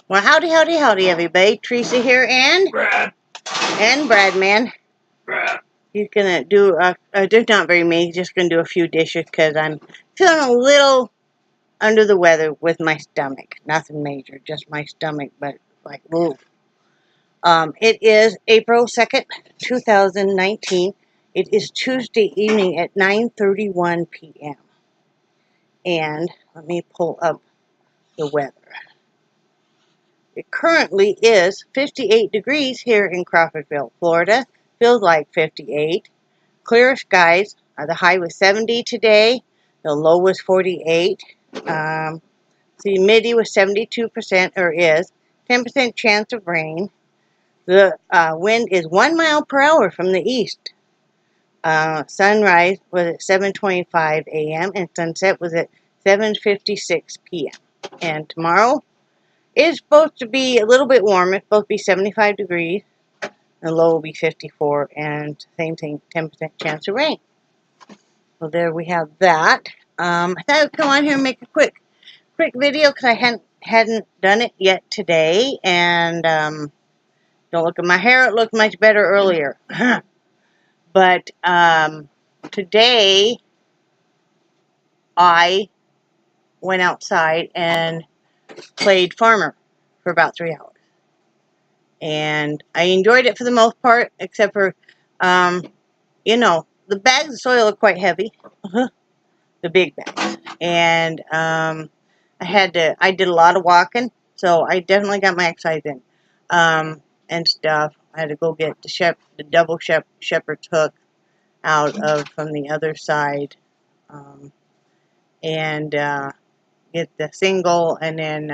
Well, howdy, howdy, howdy, everybody. Teresa here, and Brad. Brad, man. Brad. He's gonna do. There's not very many. He's just gonna do a few dishes because I'm feeling a little under the weather with my stomach. Nothing major, just my stomach, but like, ooh. It is April 2nd, 2019. It is Tuesday evening at 9:31 p.m. And let me pull up the weather. It currently is 58 degrees here in Crawfordville, Florida. Feels like 58. Clear skies. The high was 70 today. The low was 48. The humidity was 72%, or is. 10% chance of rain. The wind is 1 mile per hour from the east. Sunrise was at 7:25 a.m. and sunset was at 7:56 p.m. And tomorrow, it's supposed to be a little bit warm. It's supposed to be 75 degrees. The low will be 54. And same thing, 10% chance of rain. So there we have that. I thought I'd come on here and make a quick video because I hadn't done it yet today. And don't look at my hair. It looked much better earlier. But today I went outside and played farmer for about 3 hours. And I enjoyed it for the most part, except for, you know, the bags of soil are quite heavy, the big bags. And I did a lot of walking, so I definitely got my exercise in, and stuff. I had to go get the double shepherd's hook from the other side, and get the single, and then,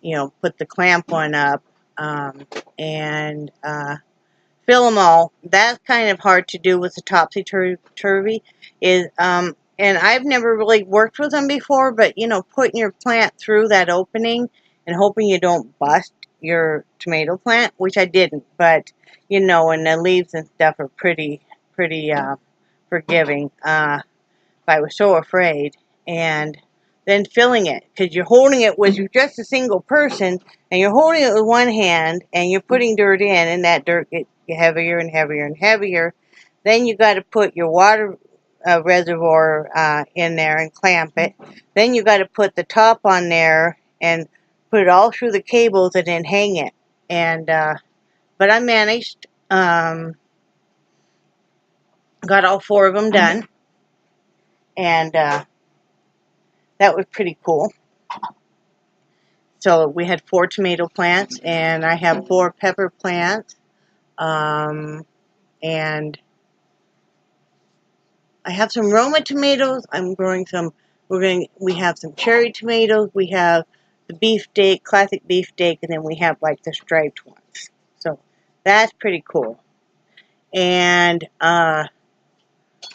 you know, put the clamp one up, and fill them all. That's kind of hard to do with the topsy-turvy. And I've never really worked with them before, but, you know, putting your plant through that opening and hoping you don't bust your tomato plant, which I didn't, but, you know, and the leaves and stuff are pretty forgiving. I was so afraid. And then filling it, because you're holding it with just a single person, and you're holding it with one hand, and you're putting dirt in, and that dirt gets heavier and heavier and heavier. Then you got to put your water reservoir in there and clamp it. Then you got to put the top on there and put it all through the cables and then hang it. And but I managed. Got all 4 of them done, and that was pretty cool. So we had 4 tomato plants, and I have 4 pepper plants, and I have some Roma tomatoes. I'm growing some. We have some cherry tomatoes. We have the beefsteak, classic beefsteak, and then we have like the striped ones. So that's pretty cool. And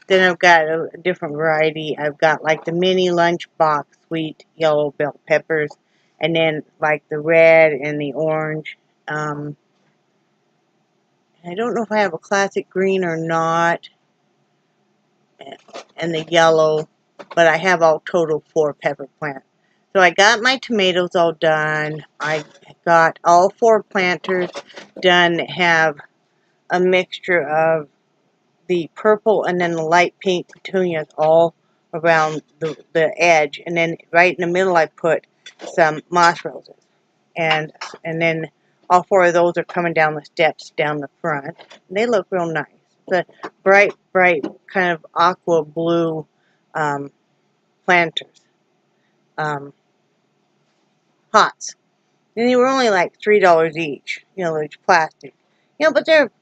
then I've got a different variety. I've got like the mini lunchbox sweet yellow bell peppers, and then like the red and the orange. I don't know if I have a classic green or not, and the yellow, but I have all total 4 pepper plants. So I got my tomatoes all done. I got all 4 planters done that have a mixture of the purple and then the light pink petunias all around the edge, and then right in the middle I put some moss roses, and then all 4 of those are coming down the steps down the front. And they look real nice. The bright kind of aqua blue planters, pots, and they were only like $3 each. You know, they're plastic. You know, but they're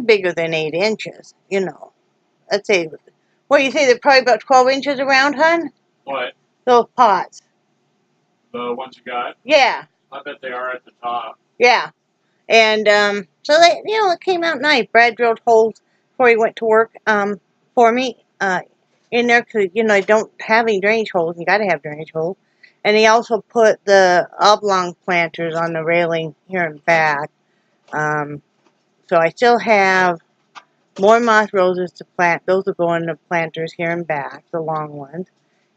bigger than 8 inches. You know, I'd say. What do you say? They're probably about 12 inches around, hon? What? Those pots. The ones you got? Yeah. I bet they are at the top. Yeah. And so they, you know, it came out nice. Brad drilled holes before he went to work for me in there because, you know, I don't have any drainage holes. You got to have drainage holes. And he also put the oblong planters on the railing here in back. So I still have more moss roses to plant. Those will go in the planters here in back, the long ones.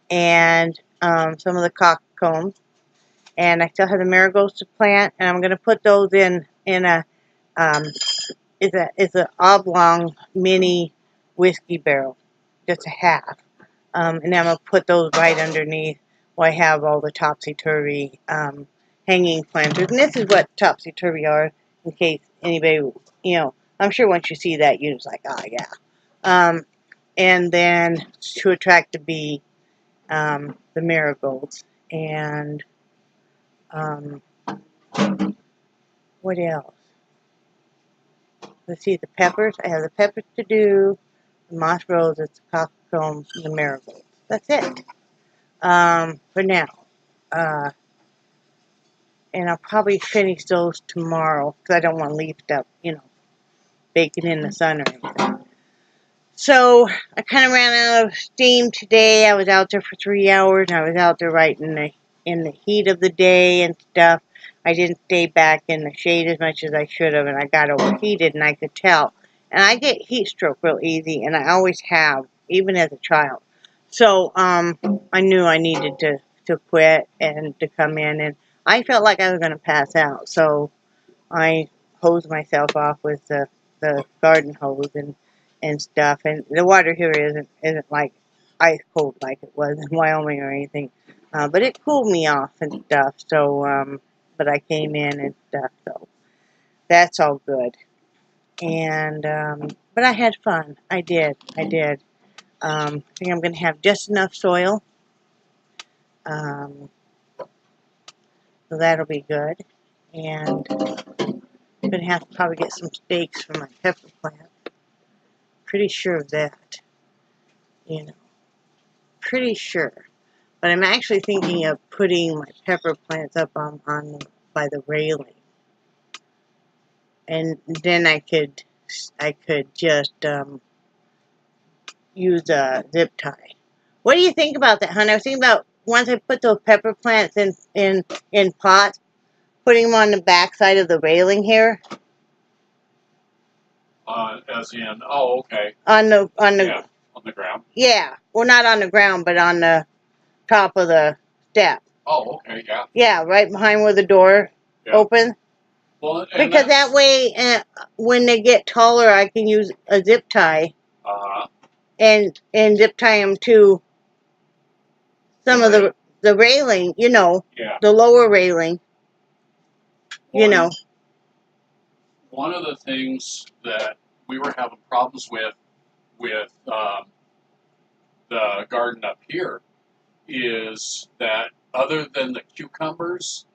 And some of the cockcombs. and I still have the marigolds to plant, and I'm going to put those in a it's a oblong mini whiskey barrel, just a half, and then I'm going to put those right underneath where I have all the topsy-turvy hanging planters. And this is what topsy-turvy are, in case anybody, I'm sure once you see that, you're just like, oh, yeah. And then to attract the bee, the marigolds. And what else? Let's see, the peppers. I have the peppers to do, the moss roses, the cockcroms, and the marigolds. That's it for now. And I'll probably finish those tomorrow because I don't want to leave stuff, baking in the sun or anything. So I kind of ran out of steam today. I was out there for 3 hours, and I was out there right in the heat of the day and stuff. I didn't stay back in the shade as much as I should have, and I got overheated, and I could tell. And I get heat stroke real easy, and I always have, even as a child. So I knew I needed to quit and to come in, and I felt like I was going to pass out. So I hosed myself off with the garden hose and stuff. And the water here isn't like ice cold like it was in Wyoming or anything. But it cooled me off and stuff. So, but I came in and stuff. So that's all good. And, but I had fun. I did. I think I'm going to have just enough soil. So that'll be good. And I'm going to have to probably get some stakes for my pepper plant. Pretty sure of that. Pretty sure. But I'm actually thinking of putting my pepper plants up on by the railing. And then I could just use a zip tie. What do you think about that, hon? I was thinking about once I put those pepper plants in pots, putting them on the back side of the railing here. As in, oh, okay. On the ground. Yeah, well, not on the ground, but on the top of the step. Oh, okay, yeah. Yeah, right behind where the door opens. Well, because that way, when they get taller, I can use a zip tie. And zip tie them to some of the railing, the lower railing, One of the things that we were having problems with the garden up here is that other than the cucumbers,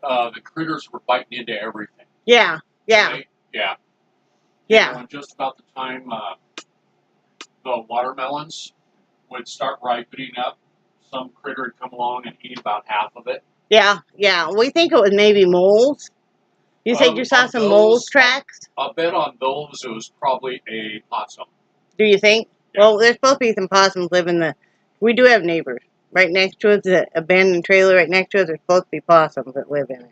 the critters were biting into everything. Yeah. And just about the time the watermelons would start ripening up, some critter would come along and eat about half of it. Yeah. We think it was maybe moles. You said you saw some mole tracks? I'll bet on those it was probably a possum. Do you think? Yeah. Well, there's supposed to be some possums living we do have neighbors. Right next to us, the abandoned trailer right next to us, there's supposed to be possums that live in it.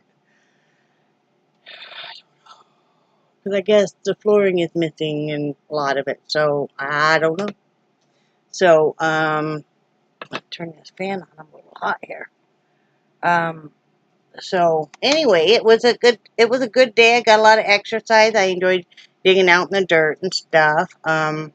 Because I guess the flooring is missing in a lot of it, so I don't know. So, let's turn this fan on. I'm a little hot here. So anyway, it was a good day. I got a lot of exercise. I enjoyed digging out in the dirt and stuff. I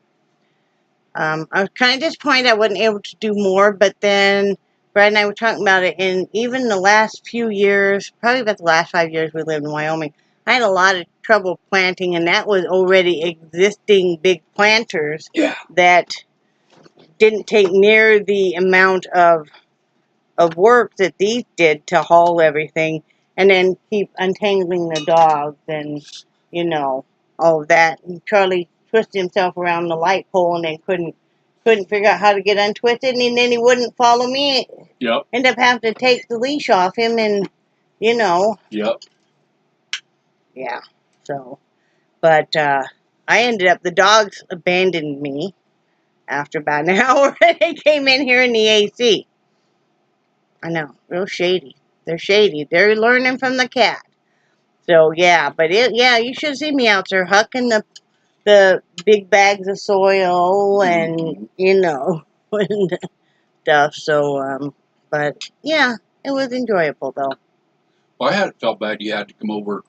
was kind of disappointed I wasn't able to do more, but then Brad and I were talking about it, and even the last few years, probably about the last 5 years we lived in Wyoming, I had a lot of trouble planting, and that was already existing big planters that didn't take near the amount of work that these did to haul everything and then keep untangling the dogs and, all of that. And Charlie twisted himself around the light pole and then couldn't figure out how to get untwisted, and then he wouldn't follow me. Yep. End up having to take the leash off him and, Yep. Yeah. So, but I ended up, the dogs abandoned me after about an hour. They came in here in the AC. I know, real shady. They're shady. They're learning from the cat. So, yeah, but you should see me out there hucking the big bags of soil and, and stuff. So, but, yeah, it was enjoyable, though. I felt bad you had to come over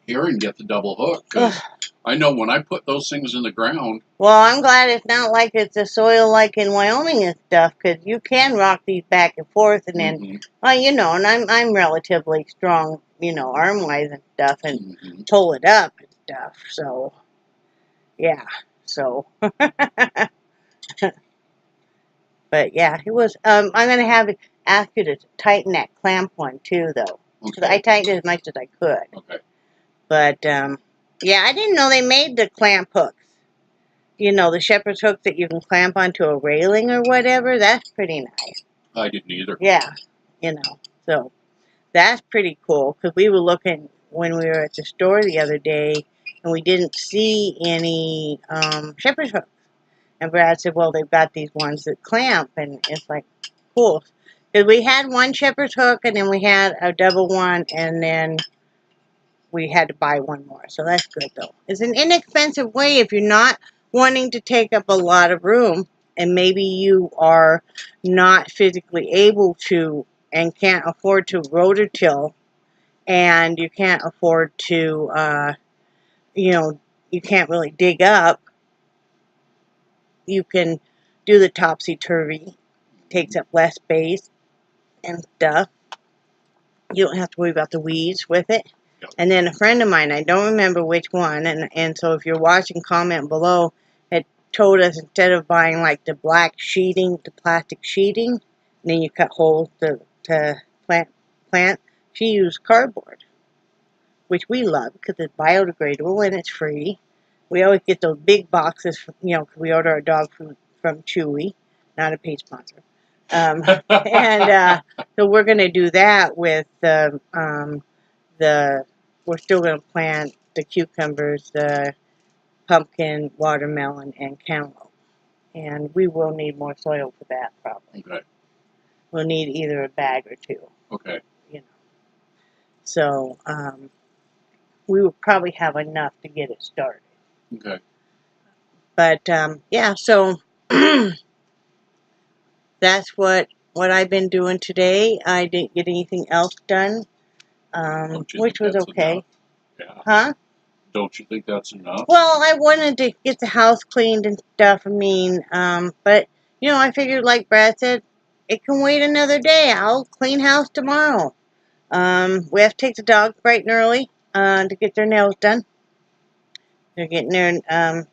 here and get the double hook, because I know when I put those things in the ground. Well, I'm glad it's not like it's a soil like in Wyoming and stuff, because you can rock these back and forth, and then, you know, and I'm relatively strong, you know, arm-wise and stuff, and pull it up and stuff, so, yeah, so, but yeah, it was, I'm going to ask you to tighten that clamp one too, though, because I tightened it as much as I could. Okay. But, yeah, I didn't know they made the clamp hooks. You know, the shepherd's hook that you can clamp onto a railing or whatever. That's pretty nice. I didn't either. Yeah, you know, so that's pretty cool, because we were looking when we were at the store the other day, and we didn't see any shepherd's hooks. And Brad said, well, they've got these ones that clamp, and it's like, cool. Because we had one shepherd's hook, and then we had a double one, and then we had to buy one more. So that's good, though. It's an inexpensive way if you're not wanting to take up a lot of room, and maybe you are not physically able to and can't afford to rototill, and you can't afford to, you know, you can't really dig up. You can do the topsy-turvy. Takes up less space and stuff. You don't have to worry about the weeds with it. Yep. And then a friend of mine, I don't remember which one, and so if you're watching, comment below, it told us instead of buying like the black sheeting, the plastic sheeting, and then you cut holes to plant, she used cardboard, which we love because it's biodegradable and it's free. We always get those big boxes, you know, because we order our dog food from Chewy, not a paid sponsor. And so we're going to do that with we're still going to plant the cucumbers, the pumpkin, watermelon, and cantaloupe. And we will need more soil for that, probably. Okay. We'll need either a bag or two. Okay. You know. So we will probably have enough to get it started. Okay. But yeah, so that's what I've been doing today. I didn't get anything else done, which was okay. Yeah. Huh? Don't you think that's enough? Well, I wanted to get the house cleaned and stuff. I mean, but you know, I figured, like Brad said, it can wait another day. I'll clean house tomorrow. We have to take the dogs bright and early to get their nails done. They're getting their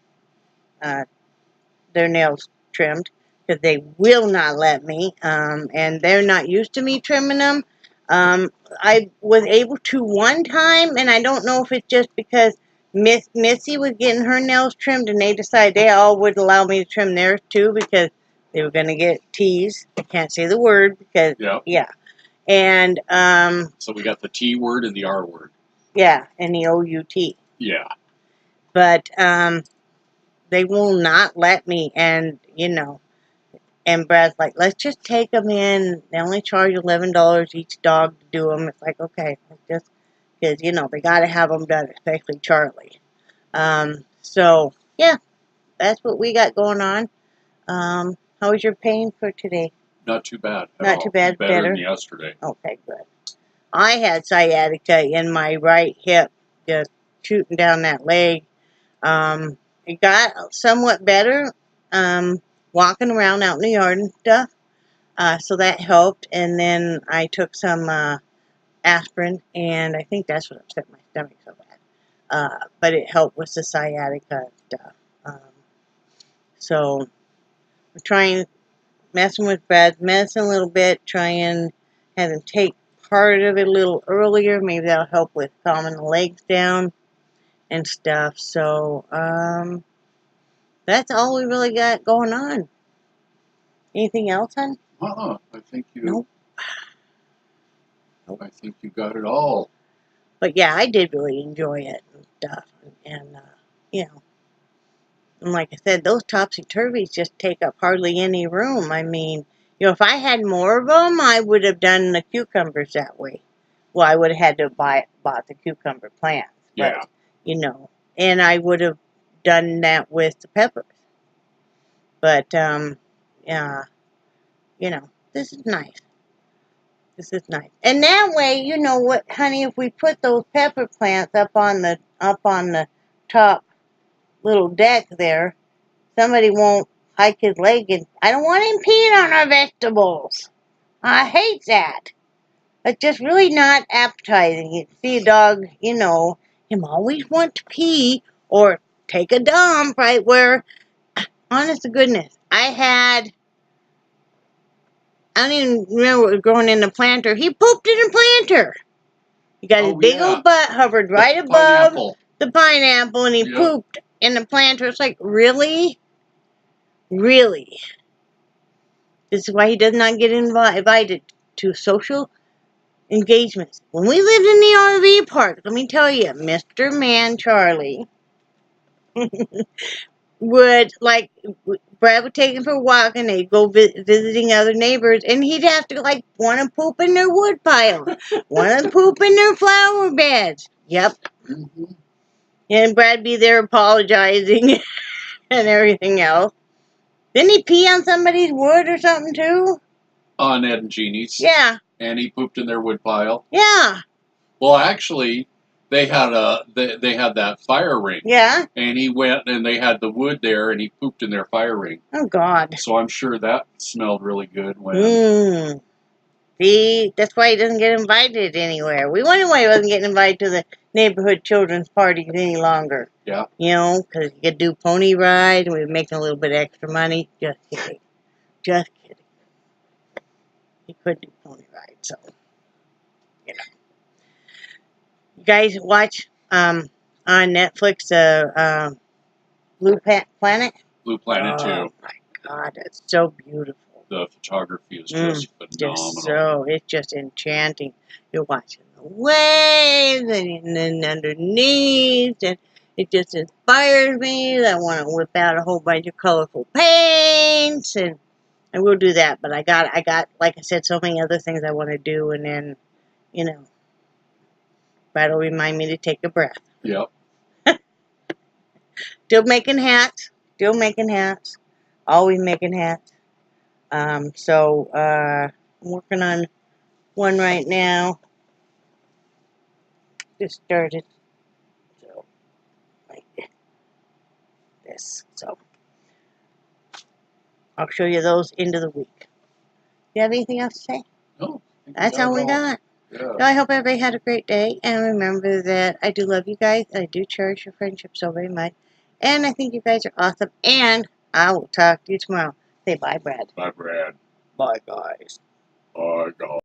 nails trimmed because they will not let me, and they're not used to me trimming them. I was able to one time, and I don't know if it's just because Missy was getting her nails trimmed, and they decided they all would allow me to trim theirs too because they were going to get teased. I can't say the word because, yeah. And, so we got the T word and the R word. Yeah, and the O-U-T. Yeah. But, they will not let me, and, you know, and Brad's like, let's just take them in. They only charge $11 each dog to do them. It's like, okay, just because, you know, they got to have them done, especially Charlie. So, yeah, that's what we got going on. How was your pain for today? Not too bad. Not too bad. Better than yesterday. Okay, good. I had sciatica in my right hip, just shooting down that leg. It got somewhat better, walking around out in the yard and stuff. So that helped. And then I took some aspirin, and I think that's what upset my stomach so bad. But it helped with the sciatica stuff. So we're trying, messing with Brad's medicine a little bit, trying have him take part of it a little earlier. Maybe that'll help with calming the legs down and stuff. So, that's all we really got going on. Anything else, hon? I think you. Nope. I think you got it all. But yeah, I did really enjoy it and stuff. And you know, and like I said, those topsy-turvies just take up hardly any room. I mean, you know, if I had more of them, I would have done the cucumbers that way. Well, I would have had to bought the cucumber plants. But, Yeah. You know, and I would have done that with the peppers. But, yeah, you know, this is nice. This is nice. And that way, you know what, honey, if we put those pepper plants up on the top little deck there, somebody won't hike his leg and I don't want him peeing on our vegetables. I hate that. It's just really not appetizing. You see a dog, you know, him always want to pee or take a dump right where, honest to goodness, I don't even remember what was growing in the planter. He pooped in the planter. He got his big old butt hovered right above the pineapple and he pooped in the planter. It's like, really? Really? This is why he does not get invited to social engagements. When we lived in the RV park, let me tell you, Mr. Man Charlie would, like, Brad would take him for a walk and they'd go visiting other neighbors and he'd have to, like, want to poop in their wood pile, want to poop in their flower beds. Yep. Mm-hmm. And Brad be there apologizing and everything else. Didn't he pee on somebody's wood or something, too? On Ed and Jeannie's. Yeah. And he pooped in their wood pile. Yeah. Well, actually, they had that fire ring. Yeah. And he went and they had the wood there, and he pooped in their fire ring. Oh God. So I'm sure that smelled really good when. See, that's why he doesn't get invited anywhere. We wonder why he wasn't getting invited to the neighborhood children's parties any longer. Yeah. You know, because he could do pony rides and we were making a little bit of extra money. Just kidding. Just kidding. He could do pony rides, so you know. You guys watch on Netflix Blue Planet? Blue Planet 2. Oh my God, it's so beautiful. The photography is just phenomenal. So it's just enchanting. You're watching the waves and then underneath, and it just inspires me. I want to whip out a whole bunch of colorful paints, and I will do that. But I got, like I said, so many other things I want to do, and then, you know, that'll remind me to take a breath. Yep. Still making hats. Always making hats. I'm working on one right now. Just started. So, like this. So, I'll show you those end of the week. You have anything else to say? No. That's all we got. Yeah. So I hope everybody had a great day. And remember that I do love you guys. I do cherish your friendship so very much. And I think you guys are awesome. And I will talk to you tomorrow. Say bye, Brad. Bye, Brad. Bye, guys. Bye, guys.